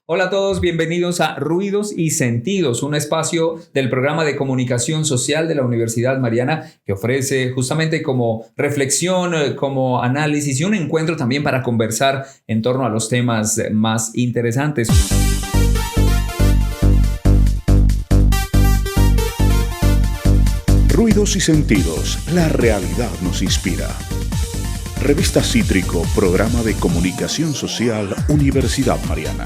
Hola a todos, bienvenidos a Ruidos y Sentidos, un espacio del programa de comunicación social de la Universidad Mariana que ofrece justamente como reflexión, como análisis y un encuentro también para conversar en torno a los temas más interesantes. Ruidos y Sentidos, la realidad nos inspira. Revista Cítrico, programa de comunicación social, Universidad Mariana.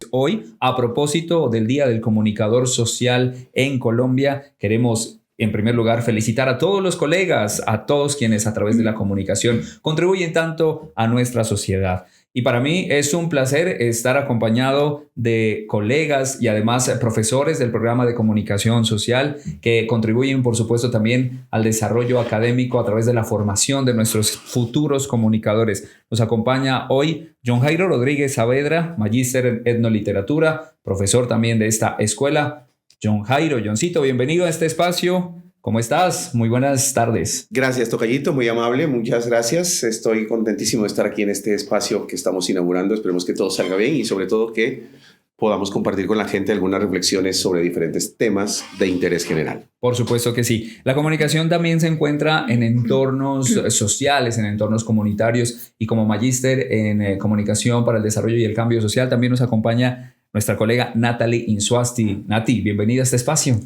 Hoy, a propósito del Día del Comunicador Social en Colombia, queremos en primer lugar felicitar a todos los colegas, a todos quienes a través de la comunicación contribuyen tanto a nuestra sociedad. Y para mí es un placer estar acompañado de colegas y además profesores del programa de comunicación social que contribuyen, por supuesto, también al desarrollo académico a través de la formación de nuestros futuros comunicadores. Nos acompaña hoy John Jairo Rodríguez Saavedra, magíster en etnoliteratura, profesor también de esta escuela. John Jairo, Johncito, bienvenido a este espacio. ¿Cómo estás? Muy buenas tardes. Gracias, tocayito, muy amable, muchas gracias. Estoy contentísimo de estar aquí en este espacio que estamos inaugurando. Esperemos que todo salga bien y sobre todo que podamos compartir con la gente algunas reflexiones sobre diferentes temas de interés general. Por supuesto que sí. La comunicación también se encuentra en entornos sociales, en entornos comunitarios, y como magíster en comunicación para el desarrollo y el cambio social también nos acompaña nuestra colega Natalie Insuasti. Nati, bienvenida a este espacio.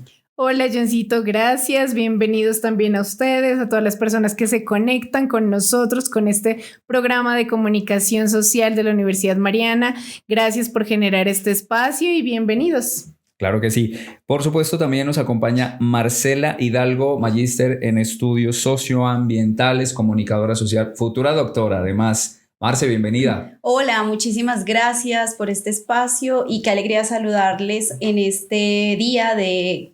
Hola, Johncito, gracias. Bienvenidos también a ustedes, a todas las personas que se conectan con nosotros, con este programa de comunicación social de la Universidad Mariana. Gracias por generar este espacio y bienvenidos. Claro que sí. Por supuesto, también nos acompaña Marcela Hidalgo, magíster en estudios socioambientales, comunicadora social, futura doctora, además. Marce, bienvenida. Hola, muchísimas gracias por este espacio y qué alegría saludarles en este día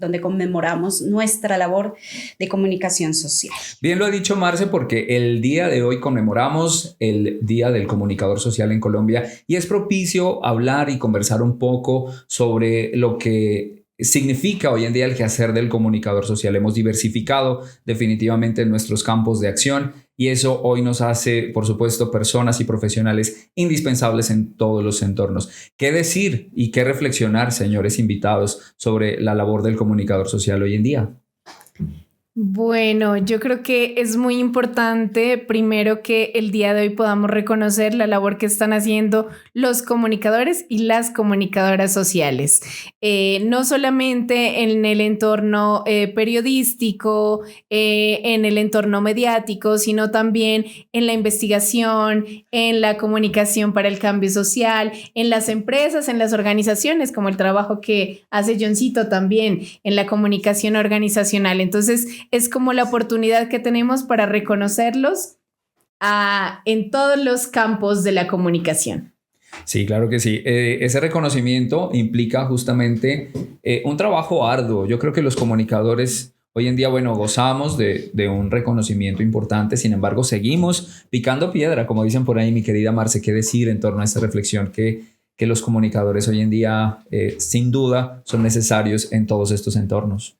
donde conmemoramos nuestra labor de comunicación social. Bien lo ha dicho Marce, porque el día de hoy conmemoramos el Día del Comunicador Social en Colombia y es propicio hablar y conversar un poco sobre lo que significa hoy en día el quehacer del comunicador social. Hemos diversificado definitivamente nuestros campos de acción y eso hoy nos hace, por supuesto, personas y profesionales indispensables en todos los entornos. ¿Qué decir y qué reflexionar, señores invitados, sobre la labor del comunicador social hoy en día? Bueno, yo creo que es muy importante, primero, que el día de hoy podamos reconocer la labor que están haciendo los comunicadores y las comunicadoras sociales. No solamente en el entorno periodístico, en el entorno mediático, sino también en la investigación, en la comunicación para el cambio social, en las empresas, en las organizaciones, como el trabajo que hace Johncito también, en la comunicación organizacional. Entonces, es como la oportunidad que tenemos para reconocerlos en todos los campos de la comunicación. Sí, claro que sí. Ese reconocimiento implica justamente un trabajo arduo. Yo creo que los comunicadores hoy en día, bueno, gozamos de un reconocimiento importante. Sin embargo, seguimos picando piedra, como dicen por ahí, mi querida Marce. ¿Qué decir en torno a esta reflexión que los comunicadores hoy en día, sin duda, son necesarios en todos estos entornos?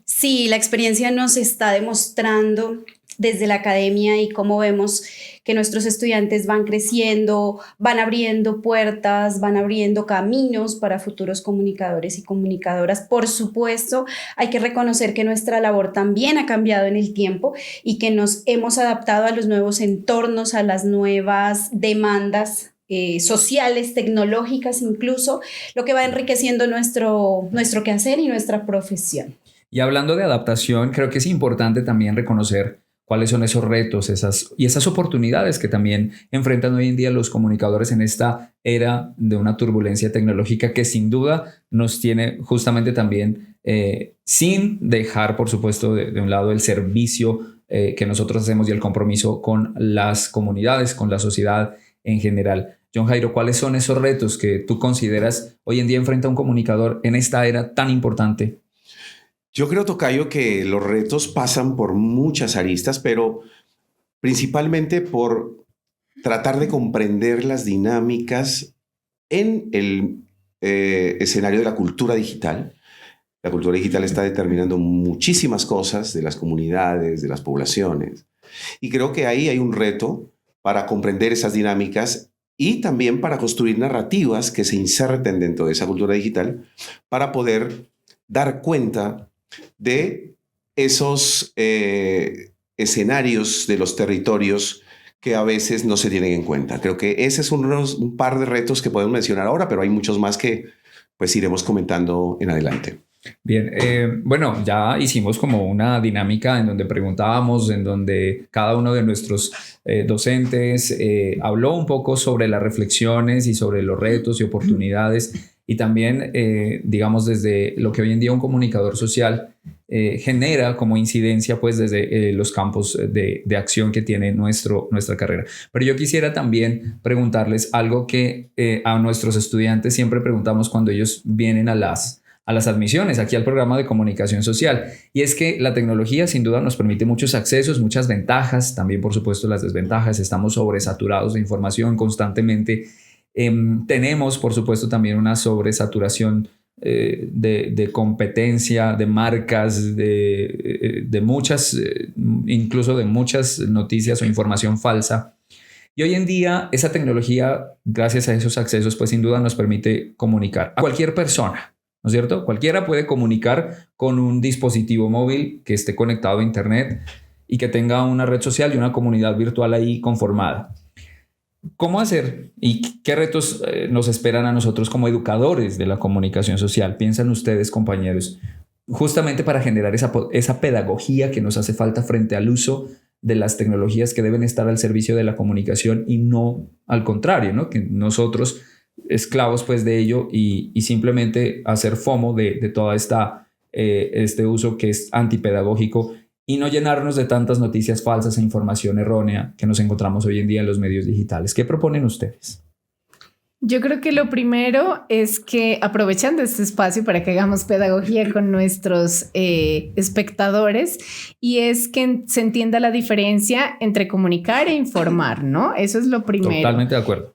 Sí, la experiencia nos está demostrando desde la academia y cómo vemos que nuestros estudiantes van creciendo, van abriendo puertas, van abriendo caminos para futuros comunicadores y comunicadoras. Por supuesto, hay que reconocer que nuestra labor también ha cambiado en el tiempo y que nos hemos adaptado a los nuevos entornos, a las nuevas demandas sociales, tecnológicas incluso, lo que va enriqueciendo nuestro quehacer y nuestra profesión. Y hablando de adaptación, creo que es importante también reconocer cuáles son esos retos esas oportunidades que también enfrentan hoy en día los comunicadores en esta era de una turbulencia tecnológica que sin duda nos tiene justamente también sin dejar, por supuesto, de un lado el servicio que nosotros hacemos y el compromiso con las comunidades, con la sociedad en general. John Jairo, ¿cuáles son esos retos que tú consideras hoy en día enfrenta un comunicador en esta era tan importante? Yo creo, tocayo, que los retos pasan por muchas aristas, pero principalmente por tratar de comprender las dinámicas en el escenario de la cultura digital. La cultura digital está determinando muchísimas cosas de las comunidades, de las poblaciones. Y creo que ahí hay un reto para comprender esas dinámicas y también para construir narrativas que se inserten dentro de esa cultura digital para poder dar cuenta de esos escenarios de los territorios que a veces no se tienen en cuenta. Creo que ese es un par de retos que podemos mencionar ahora, pero hay muchos más que pues iremos comentando en adelante. Bien, bueno, ya hicimos como una dinámica en donde preguntábamos, en donde cada uno de nuestros docentes habló un poco sobre las reflexiones y sobre los retos y oportunidades, y también, digamos, desde lo que hoy en día un comunicador social genera como incidencia, pues desde los campos de acción que tiene nuestra carrera. Pero yo quisiera también preguntarles algo que a nuestros estudiantes siempre preguntamos cuando ellos vienen a las admisiones aquí al programa de comunicación social, y es que la tecnología sin duda nos permite muchos accesos, muchas ventajas, también por supuesto las desventajas. Estamos sobresaturados de información constantemente. Tenemos por supuesto también una sobresaturación de competencia, de marcas, de muchas, incluso de muchas noticias o información falsa. Y hoy en día esa tecnología, gracias a esos accesos, pues sin duda nos permite comunicar a cualquier persona, ¿no es cierto? Cualquiera puede comunicar con un dispositivo móvil que esté conectado a Internet y que tenga una red social y una comunidad virtual ahí conformada. ¿Cómo hacer y qué retos nos esperan a nosotros como educadores de la comunicación social? ¿Piensan ustedes, compañeros, justamente para generar esa pedagogía que nos hace falta frente al uso de las tecnologías que deben estar al servicio de la comunicación y no al contrario, ¿no? Que nosotros esclavos pues de ello y simplemente hacer FOMO de toda este uso que es antipedagógico y no llenarnos de tantas noticias falsas e información errónea que nos encontramos hoy en día en los medios digitales? ¿Qué proponen ustedes? Yo creo que lo primero es que, aprovechando este espacio para que hagamos pedagogía con nuestros espectadores, y es que se entienda la diferencia entre comunicar e informar, ¿no? Eso es lo primero. Totalmente de acuerdo.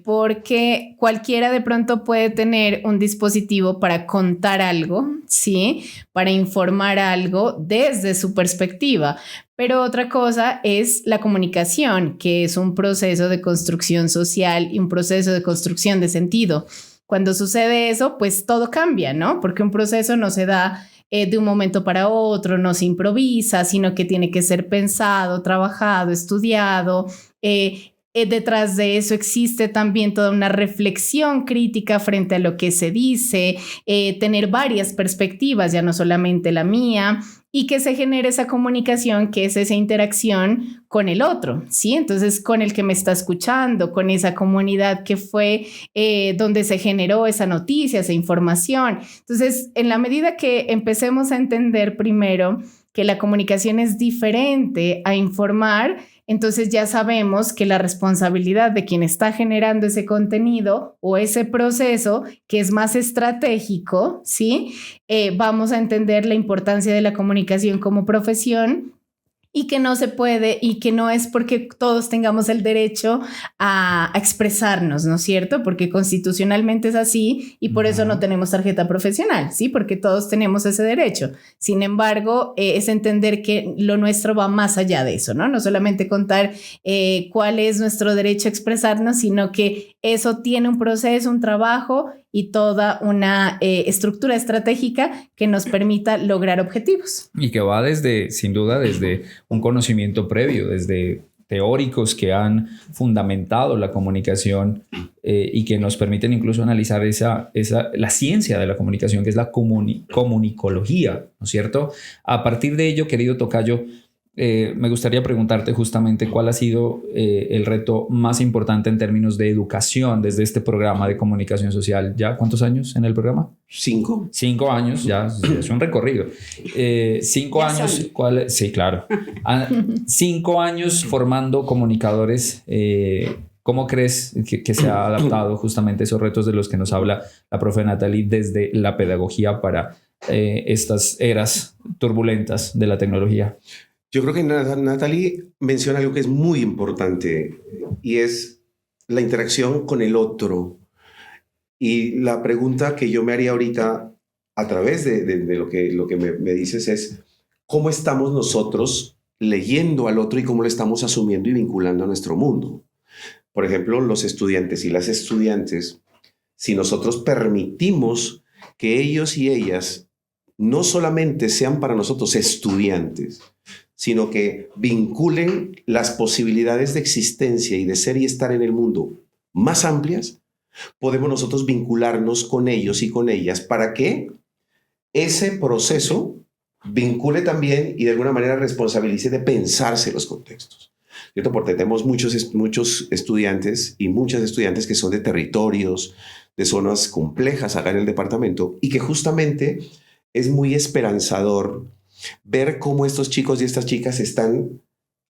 Porque cualquiera de pronto puede tener un dispositivo para contar algo, ¿sí? Para informar algo desde su perspectiva. Pero otra cosa es la comunicación, que es un proceso de construcción social y un proceso de construcción de sentido. Cuando sucede eso, pues todo cambia, ¿no? Porque un proceso no se da de un momento para otro, no se improvisa, sino que tiene que ser pensado, trabajado, estudiado. Detrás de eso existe también toda una reflexión crítica frente a lo que se dice, tener varias perspectivas, ya no solamente la mía, y que se genere esa comunicación, que es esa interacción con el otro, ¿sí? Entonces, con el que me está escuchando, con esa comunidad que fue donde se generó esa noticia, esa información. Entonces, en la medida que empecemos a entender primero que la comunicación es diferente a informar, entonces ya sabemos que la responsabilidad de quien está generando ese contenido o ese proceso que es más estratégico, ¿sí? Vamos a entender la importancia de la comunicación como profesión y que no se puede y que no es porque todos tengamos el derecho a expresarnos, ¿no es cierto? Porque constitucionalmente es así y por eso no tenemos tarjeta profesional, ¿sí? Porque todos tenemos ese derecho. Sin embargo, es entender que lo nuestro va más allá de eso, ¿no? No solamente contar cuál es nuestro derecho a expresarnos, sino que eso tiene un proceso, un trabajo y toda una estructura estratégica que nos permita lograr objetivos. Y que va sin duda, desde un conocimiento previo, desde teóricos que han fundamentado la comunicación y que nos permiten incluso analizar la ciencia de la comunicación, que es la comunicología, ¿no es cierto? A partir de ello, querido tocayo, me gustaría preguntarte justamente cuál ha sido el reto más importante en términos de educación desde este programa de comunicación social. ¿Ya cuántos años en el programa? 5. 5 años, ya es un recorrido. 5 años, sí, claro. 5 años formando comunicadores. ¿Cómo crees que se ha adaptado justamente esos retos de los que nos habla la profe Natalie desde la pedagogía para estas eras turbulentas de la tecnología? Yo creo que Natalie menciona algo que es muy importante y es la interacción con el otro. Y la pregunta que yo me haría ahorita a través de lo que me dices es ¿cómo estamos nosotros leyendo al otro y cómo lo estamos asumiendo y vinculando a nuestro mundo? por ejemplo, los estudiantes y las estudiantes, si nosotros permitimos que ellos y ellas no solamente sean para nosotros estudiantes, sino que vinculen las posibilidades de existencia y de ser y estar en el mundo más amplias, podemos nosotros vincularnos con ellos y con ellas para que ese proceso vincule también y de alguna manera responsabilice de pensarse los contextos, ¿cierto? Porque tenemos muchos estudiantes y muchas estudiantes que son de territorios, de zonas complejas acá en el departamento, y que justamente es muy esperanzador ver cómo estos chicos y estas chicas están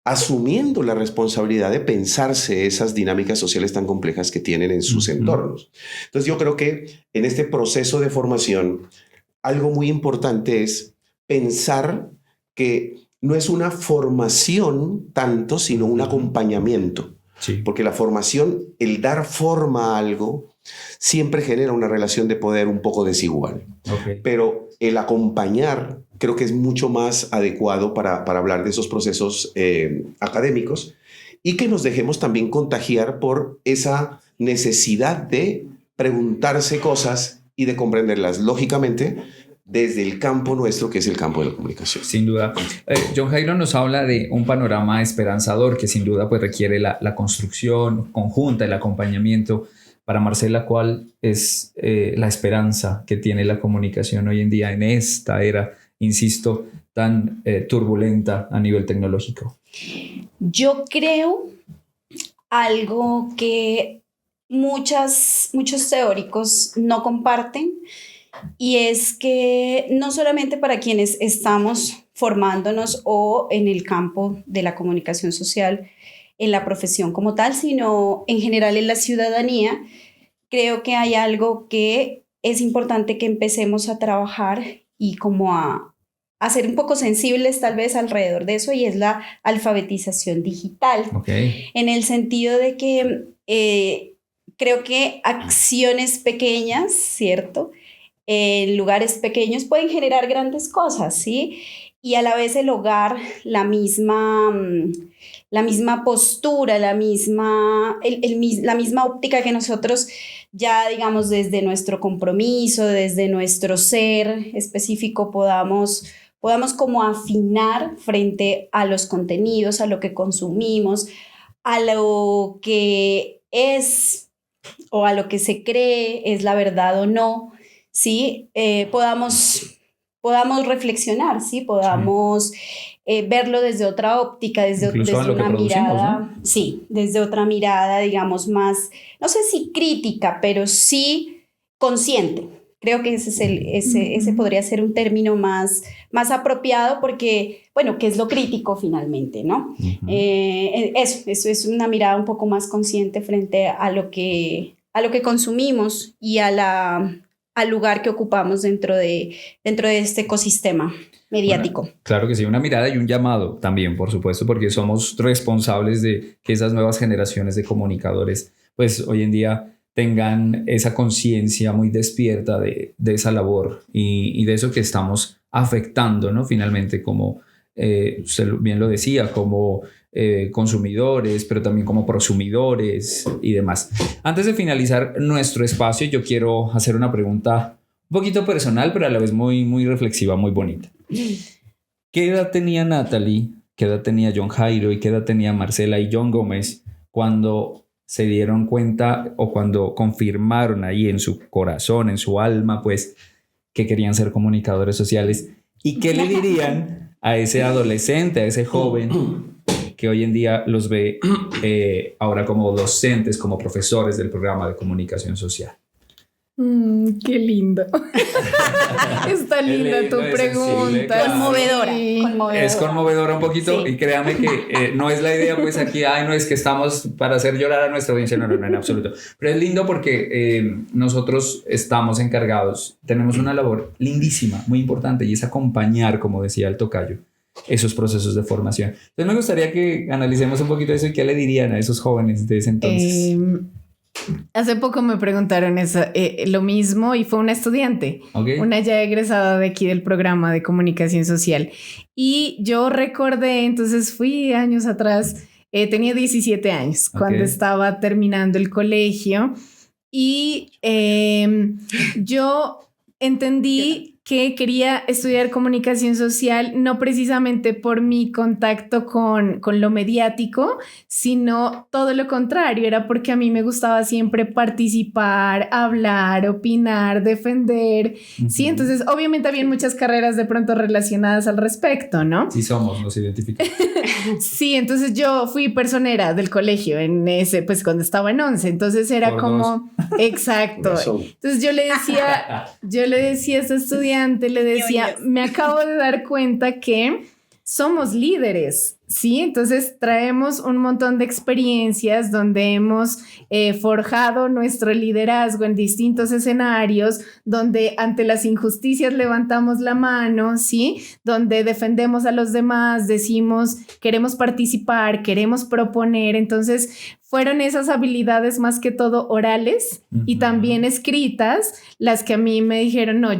asumiendo la responsabilidad de pensarse esas dinámicas sociales tan complejas que tienen en sus entornos. Entonces yo creo que en este proceso de formación algo muy importante es pensar que no es una formación tanto, sino un acompañamiento. Sí. Porque la formación, el dar forma a algo, siempre genera una relación de poder un poco desigual. Okay. Pero el acompañar creo que es mucho más adecuado para hablar de esos procesos académicos, y que nos dejemos también contagiar por esa necesidad de preguntarse cosas y de comprenderlas lógicamente desde el campo nuestro, que es el campo de la comunicación. Sin duda. John Jairo nos habla de un panorama esperanzador que sin duda pues, requiere la construcción conjunta, el acompañamiento. Para Marcela, ¿cuál es la esperanza que tiene la comunicación hoy en día en esta era, insisto, tan turbulenta a nivel tecnológico? Yo creo algo que muchos teóricos no comparten, y es que no solamente para quienes estamos formándonos o en el campo de la comunicación social, en la profesión como tal, sino en general en la ciudadanía, creo que hay algo que es importante que empecemos a trabajar y como a ser un poco sensibles tal vez alrededor de eso, y es la alfabetización digital. Okay. En el sentido de que creo que acciones pequeñas, ¿cierto?, en lugares pequeños pueden generar grandes cosas, ¿sí? Y a la vez el hogar, la misma postura, la misma óptica que nosotros ya, digamos, desde nuestro compromiso, desde nuestro ser específico podamos como afinar frente a los contenidos, a lo que consumimos, a lo que es o a lo que se cree es la verdad o no, ¿sí? Podamos reflexionar, ¿sí? Podamos verlo desde otra óptica, desde una mirada, ¿no? Sí, desde otra mirada, digamos, más, no sé si crítica, pero sí consciente. Creo que ese podría ser un término más apropiado, porque, bueno, ¿qué es lo crítico finalmente, no? Uh-huh. Eso es una mirada un poco más consciente frente a lo que consumimos y al lugar que ocupamos dentro de este ecosistema mediático. Bueno, claro que sí, una mirada y un llamado también, por supuesto, porque somos responsables de que esas nuevas generaciones de comunicadores, pues hoy en día tengan esa conciencia muy despierta de esa labor y de eso que estamos afectando, ¿no? Finalmente, como usted bien lo decía, como consumidores, pero también como prosumidores y demás. Antes de finalizar nuestro espacio, yo quiero hacer una pregunta un poquito personal, pero a la vez muy, muy reflexiva, muy bonita. ¿Qué edad tenía Natalie, qué edad tenía John Jairo y qué edad tenía Marcela y John Gómez cuando se dieron cuenta o cuando confirmaron ahí en su corazón, en su alma, pues, que querían ser comunicadores sociales? ¿Y qué le dirían a ese adolescente, a ese joven que hoy en día los ve ahora como docentes, como profesores del programa de comunicación social? Qué lindo. Está linda tu pregunta. Conmovedora. Es conmovedora un poquito, sí. Y créame que no es la idea pues aquí, no es que estamos para hacer llorar a nuestra audiencia, no, en absoluto. Pero es lindo porque nosotros estamos encargados, tenemos una labor lindísima, muy importante, y es acompañar, como decía el tocayo, esos procesos de formación. Entonces me gustaría que analicemos un poquito eso y qué le dirían a esos jóvenes de ese entonces. Hace poco me preguntaron lo mismo, y fue una estudiante, okay, una ya egresada de aquí del programa de comunicación social. Y yo recordé, entonces fui años atrás tenía 17 años cuando estaba terminando el colegio y yo entendí que quería estudiar comunicación social, no precisamente por mi contacto con lo mediático, sino todo lo contrario, era porque a mí me gustaba siempre participar, hablar, opinar, defender, ¿sí? Entonces, obviamente habían muchas carreras de pronto relacionadas al respecto, ¿no? Sí somos, nos identificamos. Sí, entonces yo fui personera del colegio en ese, pues cuando estaba en 11, entonces era Por como, exacto. Entonces yo le decía a esta estudiante, le decía, me acabo de dar cuenta que somos líderes, ¿sí? Entonces traemos un montón de experiencias donde hemos forjado nuestro liderazgo en distintos escenarios, donde ante las injusticias levantamos la mano, ¿sí? Donde defendemos a los demás, decimos, queremos participar, queremos proponer. Entonces fueron esas habilidades más que todo orales y también escritas las que a mí me dijeron, no,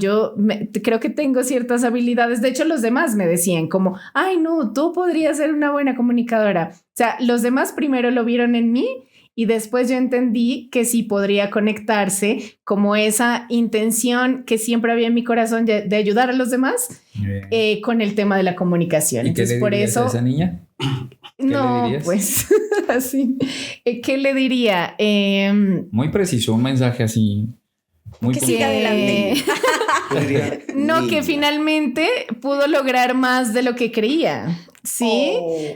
creo que tengo ciertas habilidades. De hecho, los demás me decían como, ay, no, tú podrías ser una buena comunicadora. O sea, los demás primero lo vieron en mí y después yo entendí que sí podría conectarse como esa intención que siempre había en mi corazón de ayudar a los demás con el tema de la comunicación. ¿Y entonces, qué le dirías a esa niña? No, pues así. ¿Qué le diría? Muy preciso, un mensaje así. Muy que siga adelante. No, que finalmente pudo lograr más de lo que creía. Sí,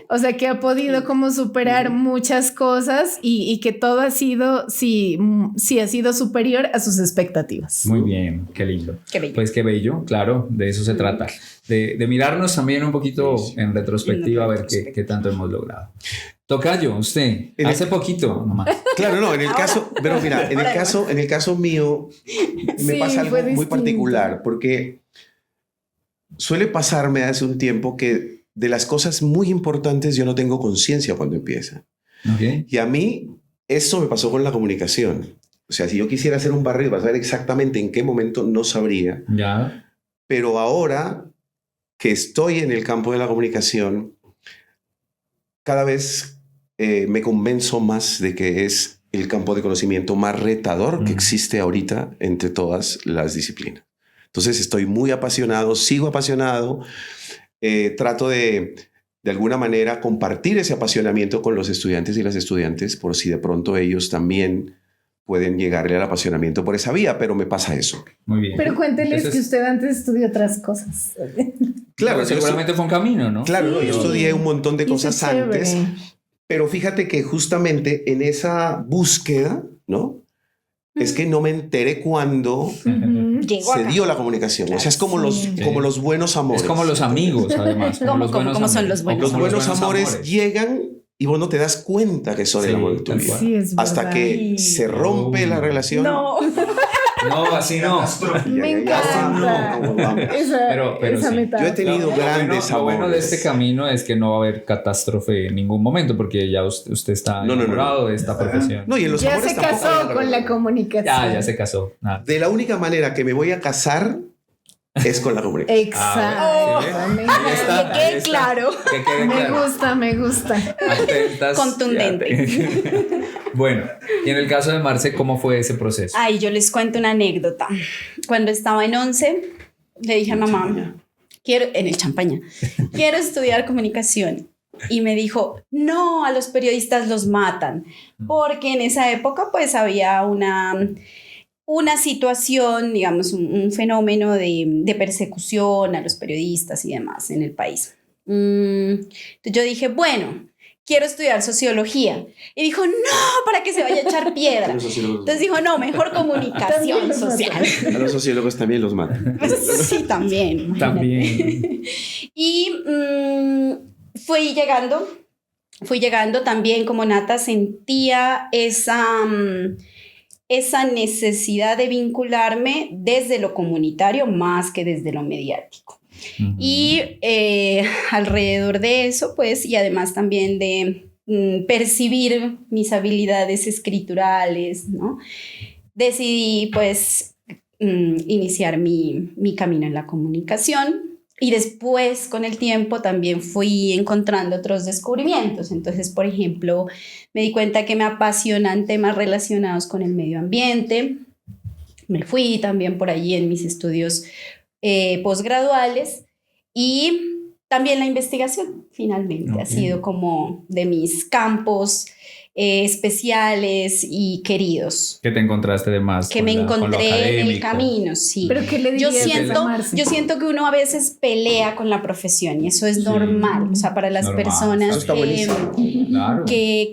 o sea que ha podido como superar muchas cosas y que todo ha sido, sí ha sido superior a sus expectativas. Muy bien, qué lindo. Qué bello. Pues qué bello, claro, de eso se trata. De mirarnos también un poquito en retrospectiva a ver qué tanto hemos logrado. Tocayo, usted, hace poquito nomás. Claro, no, en el caso, pero mira, en el caso mío me pasa algo muy particular, porque suele pasarme hace un tiempo que de las cosas muy importantes yo no tengo conciencia cuando empieza. Okay. Y a mí eso me pasó con la comunicación. O sea, si yo quisiera hacer un barrido para saber exactamente en qué momento, no sabría. Ya. Pero ahora que estoy en el campo de la comunicación, cada vez me convenzo más de que es el campo de conocimiento más retador que existe ahorita entre todas las disciplinas. Entonces estoy muy apasionado, sigo apasionado, trato de alguna manera compartir ese apasionamiento con los estudiantes y las estudiantes por si de pronto ellos también pueden llegarle al apasionamiento por esa vía, pero me pasa eso. Muy bien. Pero cuénteles que usted antes estudió otras cosas. Claro, seguramente fue un camino, ¿no? Claro, sí. Yo estudié un montón de cosas antes, pero fíjate que justamente en esa búsqueda, ¿no? Es que no me enteré cuando se dio la comunicación. Claro, o sea, es como, como los buenos amores. Es como los amigos, además. ¿Cómo son los buenos amores? Los buenos amores llegan y vos no te das cuenta que son el amor de tu vida. Sí, hasta que se rompe la relación. No, así no. Me encanta. Esa metáfora. Yo he tenido grandes amores. Lo bueno de este camino es que no va a haber catástrofe en ningún momento porque ya usted está enamorado de esta profesión. No, y en los ya amores se casó con la comunicación. Ya se casó. De la única manera que me voy a casar es con la comunicación. Exacto. Que quede claro. Me gusta. Atentas, contundente. Bueno, y en el caso de Marce, ¿cómo fue ese proceso? Ay, yo les cuento una anécdota. Cuando estaba en 11, le dije a mamá, en el Champaña, quiero estudiar comunicación. Y me dijo, no, a los periodistas los matan. Porque en esa época pues había una situación, digamos, un fenómeno de persecución a los periodistas y demás en el país. Entonces yo dije, bueno, quiero estudiar sociología. Y dijo, no, para que se vaya a echar piedra. Entonces dijo, no, mejor comunicación social. A los sociólogos también los matan. Sí, también. También. Y fui llegando también como Nata, sentía esa necesidad de vincularme desde lo comunitario más que desde lo mediático. Y alrededor de eso, pues, y además también de percibir mis habilidades escriturales, ¿no? Decidí, pues, iniciar mi camino en la comunicación. Y después, con el tiempo, también fui encontrando otros descubrimientos. Entonces, por ejemplo, me di cuenta que me apasionan temas relacionados con el medio ambiente. Me fui también por allí en mis estudios posgraduales y también la investigación, finalmente, ha sido como de mis campos especiales y queridos. ¿Qué te encontraste de más? Que me encontré en el camino, sí. ¿Pero qué le dirías yo siento que uno a veces pelea con la profesión y eso es normal, o sea, para las personas Claro. que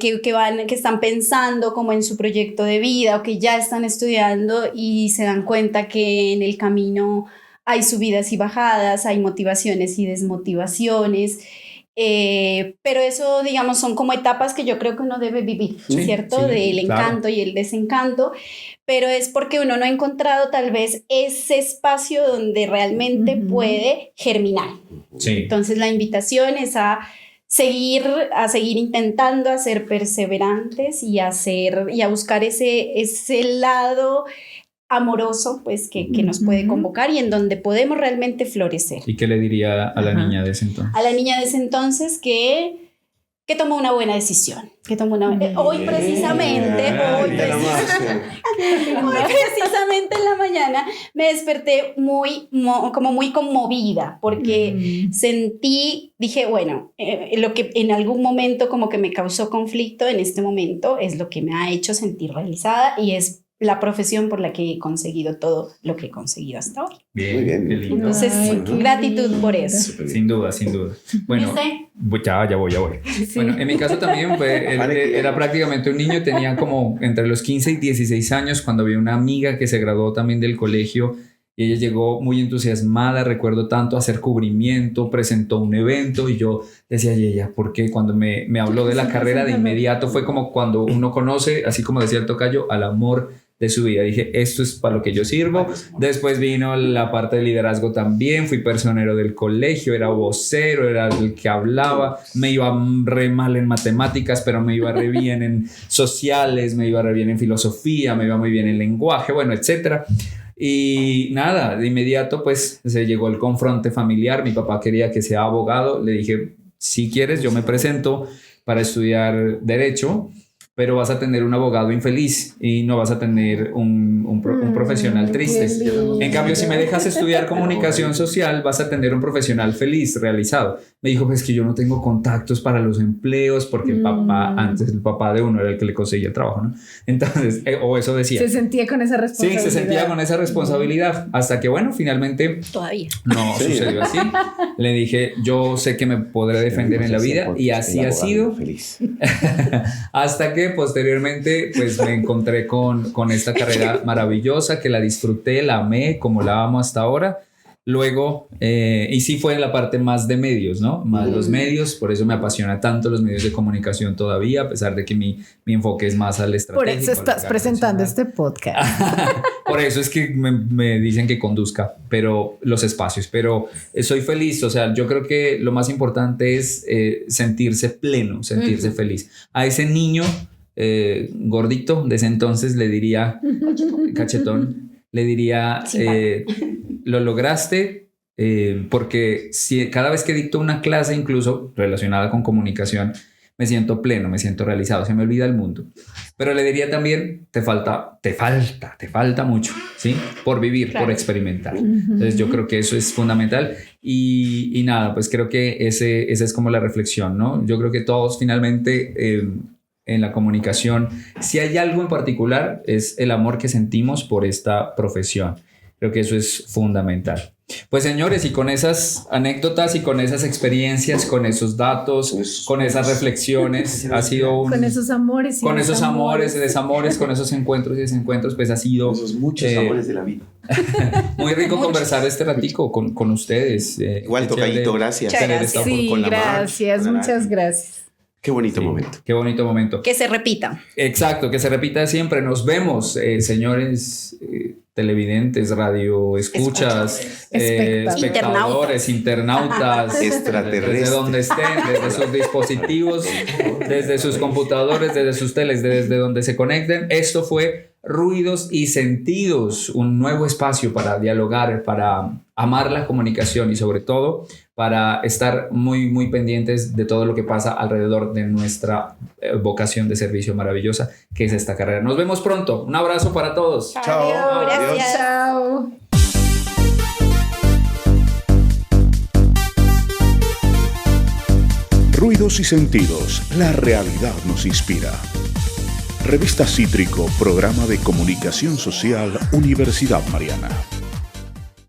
están pensando como en su proyecto de vida o que ya están estudiando y se dan cuenta que en el camino hay subidas y bajadas, hay motivaciones y desmotivaciones. Pero eso, digamos, son como etapas que yo creo que uno debe vivir, ¿cierto? Del encanto y el desencanto, pero es porque uno no ha encontrado tal vez ese espacio donde realmente puede germinar. Entonces la invitación es a seguir intentando, a ser perseverantes y a buscar ese lado amoroso, pues, que nos puede convocar y en donde podemos realmente florecer. ¿Y qué le diría a la niña de ese entonces? A la niña de ese entonces que tomó una buena decisión. Hoy precisamente en la mañana me desperté muy conmovida porque dije, bueno, lo que en algún momento como que me causó conflicto en este momento es lo que me ha hecho sentir realizada y es la profesión por la que he conseguido todo lo que he conseguido hasta hoy. Bien, muy bien. Entonces, gratitud por eso. Sin duda. Bueno, ya voy. Sí. Bueno, en mi caso también era prácticamente un niño, tenía como entre los 15 y 16 años cuando vi una amiga que se graduó también del colegio y ella llegó muy entusiasmada, recuerdo tanto, a hacer cubrimiento, presentó un evento y yo decía, y ella, ¿por qué? Cuando me habló de la carrera de inmediato fue como cuando uno conoce, así como decía el tocayo, al amor de su vida. Dije, esto es para lo que yo sirvo. Después vino la parte de liderazgo también, fui personero del colegio, era vocero, era el que hablaba, me iba re mal en matemáticas, pero me iba re bien en sociales, me iba re bien en filosofía, me iba muy bien en lenguaje, bueno, etcétera. Y nada, de inmediato pues se llegó el confronte familiar, mi papá quería que sea abogado, le dije, si quieres yo me presento para estudiar derecho, pero vas a tener un abogado infeliz y no vas a tener un profesional triste. En cambio, si me dejas estudiar comunicación social, vas a tener un profesional feliz, realizado. Me dijo, pues que yo no tengo contactos para los empleos porque el papá de uno era el que le conseguía el trabajo, ¿no? Entonces, o eso decía. Se sentía con esa responsabilidad. Sí, se sentía con esa responsabilidad. Hasta que, bueno, finalmente... Todavía. No sucedió así. Le dije, yo sé que me podré defender en la vida y así ha sido. Hasta que posteriormente pues me encontré con esta carrera maravillosa que la disfruté, la amé como la amo hasta ahora. Luego, y sí fue en la parte más de medios, ¿no? Más los medios, por eso me apasiona tanto los medios de comunicación todavía, a pesar de que mi enfoque es más al estratégico. Por eso estás presentando este podcast. Por eso es que me dicen que conduzca, pero los espacios, pero soy feliz, o sea, yo creo que lo más importante es sentirse pleno, sentirse feliz. A ese niño gordito de ese entonces le diría, cachetón, le diría, lo lograste, porque si cada vez que dicto una clase, incluso relacionada con comunicación, me siento pleno, me siento realizado, se me olvida el mundo. Pero le diría también, te falta mucho, ¿sí? Por vivir, claro, por experimentar. Entonces yo creo que eso es fundamental y nada, pues creo que esa es como la reflexión, ¿no? Yo creo que todos finalmente en la comunicación, si hay algo en particular, es el amor que sentimos por esta profesión. Creo que eso es fundamental. Pues señores, y con esas anécdotas y con esas experiencias, con esos datos, con esas reflexiones, ha sido con esos amores y con esos amores y desamores, con esos encuentros y desencuentros, pues ha sido esos muchos amores de la vida. Muy rico conversar este ratico con ustedes. Igual, tocadito, gracias. Sí, gracias, muchas gracias. Qué bonito momento. Qué bonito momento. Que se repita. Exacto, que se repita siempre. Nos vemos, señores televidentes, radio escuchas, espectadores, internautas, extraterrestres, desde donde estén, desde sus dispositivos, desde sus computadores, desde sus teles, desde donde se conecten. Esto fue Ruidos y Sentidos, un nuevo espacio para dialogar, para amar la comunicación y sobre todo para estar muy, muy pendientes de todo lo que pasa alrededor de nuestra vocación de servicio maravillosa que es esta carrera. Nos vemos pronto. Un abrazo para todos. Chao. Adiós. Gracias. Chao. Ruidos y Sentidos, la realidad nos inspira. Revista Cítrico, programa de comunicación social, Universidad Mariana.